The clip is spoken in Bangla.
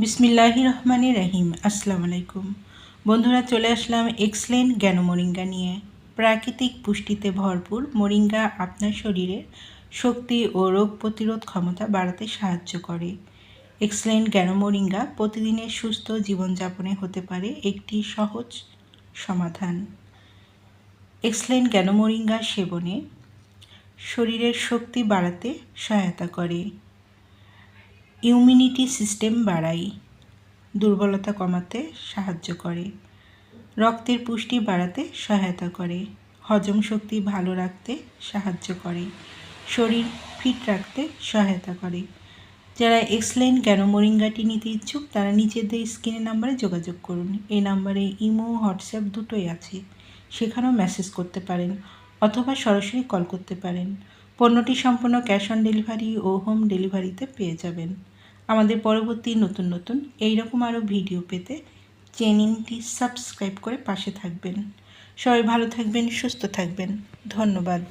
বিসমিল্লাহির রহমানির রহিম। আসসালামু আলাইকুম বন্ধুরা, চলে আসলাম এক্সেলেন্ট জ্ঞান মোরিঙ্গা নিয়ে। প্রাকৃতিক পুষ্টিতে ভরপুর মোরিঙ্গা আপনার শরীরের শক্তি ও রোগ প্রতিরোধ ক্ষমতা বাড়াতে সাহায্য করে। এক্সেলেন্ট জ্ঞান মোরিঙ্গা প্রতিদিনের সুস্থ জীবনযাপনে হতে পারে একটি সহজ সমাধান। এক্সেলেন্ট জ্ঞান মোরিঙ্গা সেবনে শরীরের শক্তি বাড়াতে সহায়তা করে, ইমিউনিটি সিস্টেম বাড়ায়, দুর্বলতা কমাতে সাহায্য করে, রক্তের পুষ্টি বাড়াতে সহায়তা করে, হজম শক্তি ভালো রাখতে সাহায্য করে, শরীর ফিট রাখতে সহায়তা করে। যারা এক্সেলেন্ট জ্ঞান মোরিঙ্গাটি নিতে ইচ্ছুক তারা নিজেদের স্ক্রিনের নাম্বারে যোগাযোগ করুন। এই নাম্বারে ইমো, হোয়াটসঅ্যাপ দুটোই আছে, সেখানেও মেসেজ করতে পারেন অথবা সরাসরি কল করতে পারেন। পণ্যটি সম্পূর্ণ ক্যাশ অন ডেলিভারি ও হোম ডেলিভারিতে পেয়ে যাবেন। আমাদের পরবর্তী নতুন এইরকম আরও ভিডিও পেতে চ্যানেলটি সাবস্ক্রাইব করে পাশে থাকবেন। সবাই ভালো থাকবেন, সুস্থ থাকবেন। ধন্যবাদ।